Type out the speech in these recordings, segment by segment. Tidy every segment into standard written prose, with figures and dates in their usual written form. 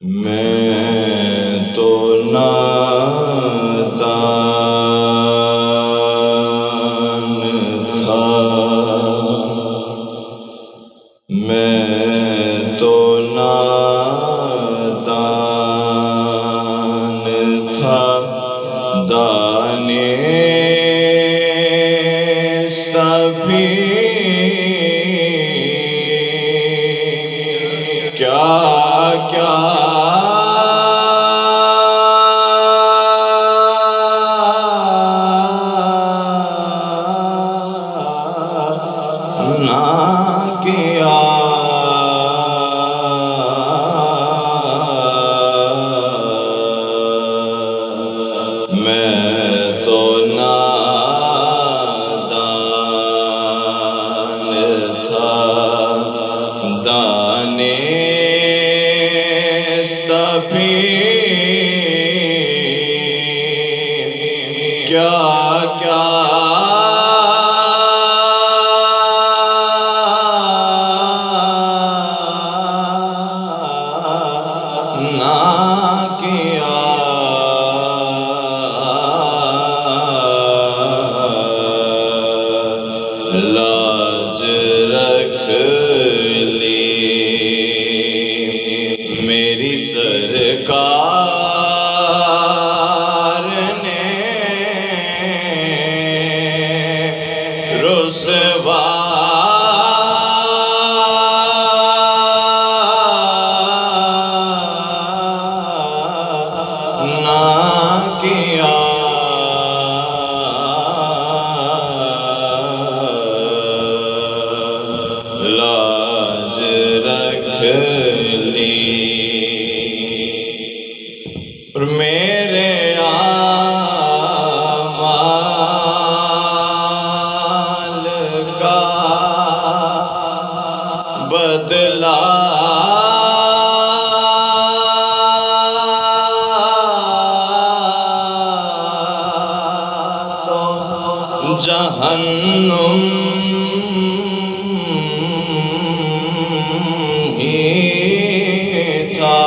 میں تو نادان تھا، میں تو نادان تھا، دانست بھی کیا کیا نہ کیا، میں تو نادان تھا، دانست بھی کیا کیا نہ کیا، لاج رکھ لی میری سرکار نے، رسوا نہ کیا، لاج رکھ لی اور میرے اعمال کا بدلہ تو جہنم ہی تھا،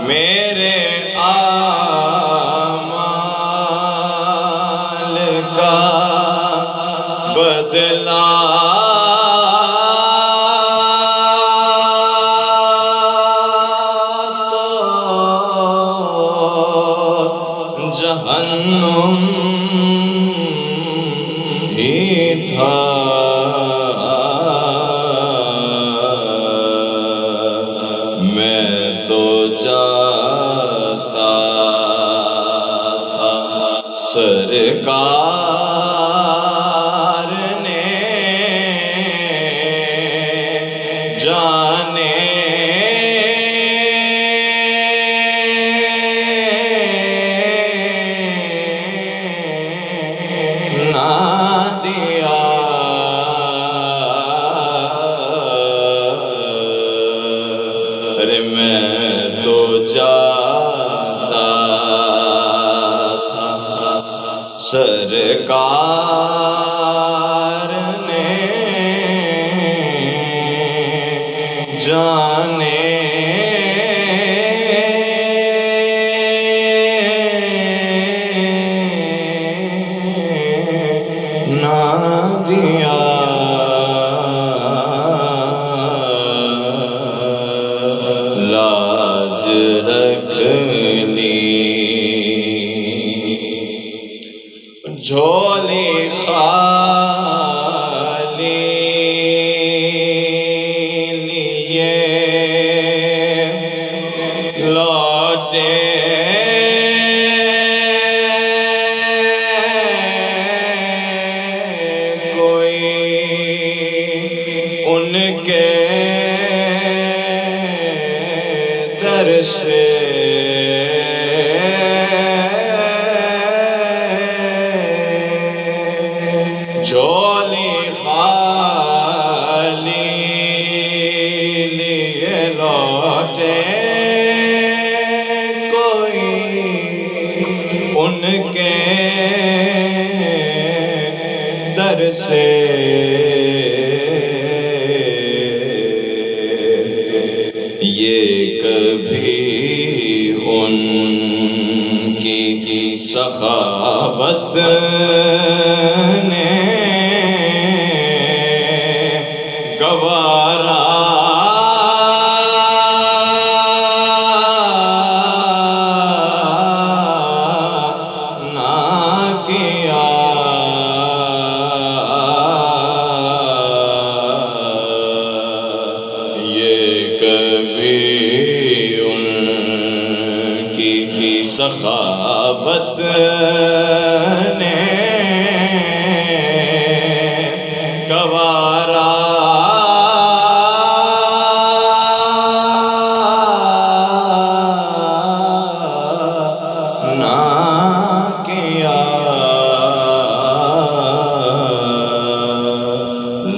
میرے اعمال کا بدلہ تو جہنم ہی تھا، میں تو جاتا تھا، سرکار نے جانے نہ دیا، ارے میں تو جاتا تھا، سرکار نے جانے نہ دیا، لاج رکھ لی جھولی خالی لیے لوٹے کوئی ان کے در سے جھولی خالی لیے لوٹے کوئی ان کے در سے یہ کبھی ان کی سخاوت نے گوارا نہ کیا یہ کبھی ان کی سخاوت نے گوارا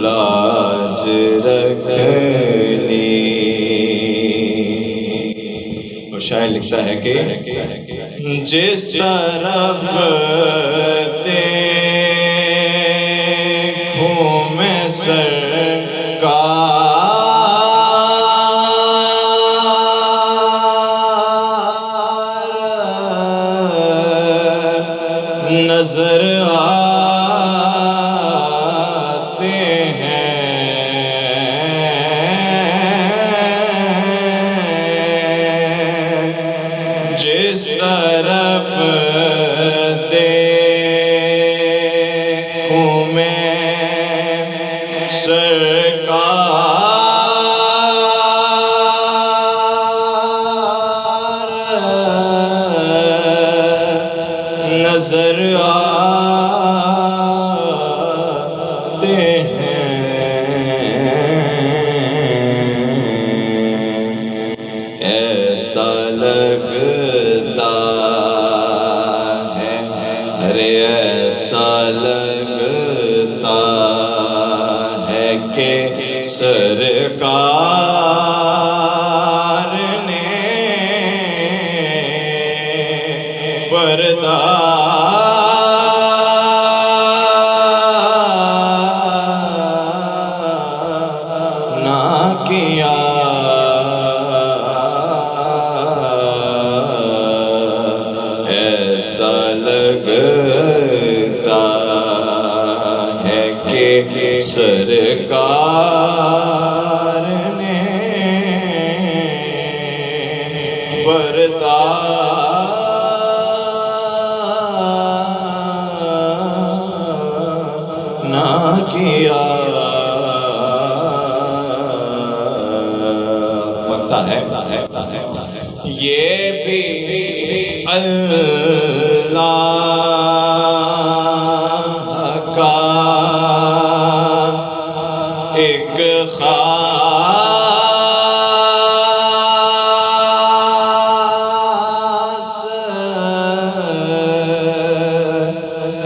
لاج رکھنی۔ وہ شاعر لکھتا ہے کہ جس طرف دیکھوں میں سرکار نظر آتے ہیں، جس طرف دیکھوں میں سرکار نظر آتے ہیں، ایسا لگتا ہے، ارے ایسا لگتا ہے کہ سرکار نے پردہ نہ کیا، ایسا لگتا ہے کہ سرکار نے پردہ نہ کیا۔ بنتا ہے یہ بھی اللہ کا ایک خاص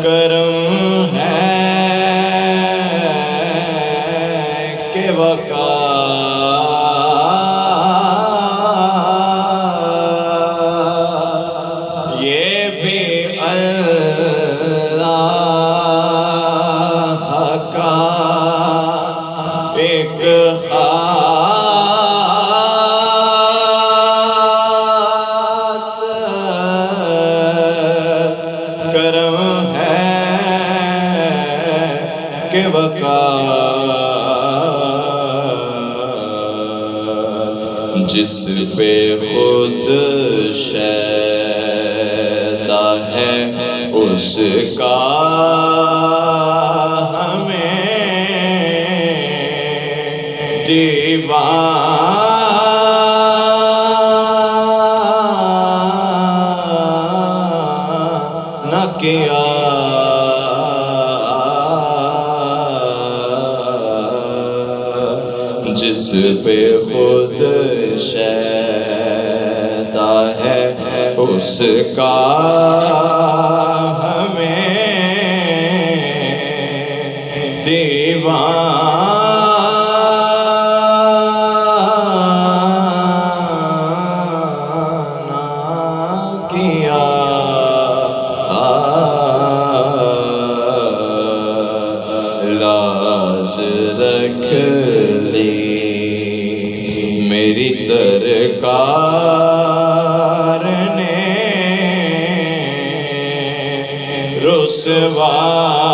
کرم ہے کہ یہ بھی اللہ کا ایک خاص کرم ہے کہ جس پہ خود شیدا ہے اس کا ہمیں دیوانہ کیا۔ جس پہ خود شیدا ہے اس کا ہمیں دیوانہ کیا۔ لاج رکھ لی میری سرکار نے رسوا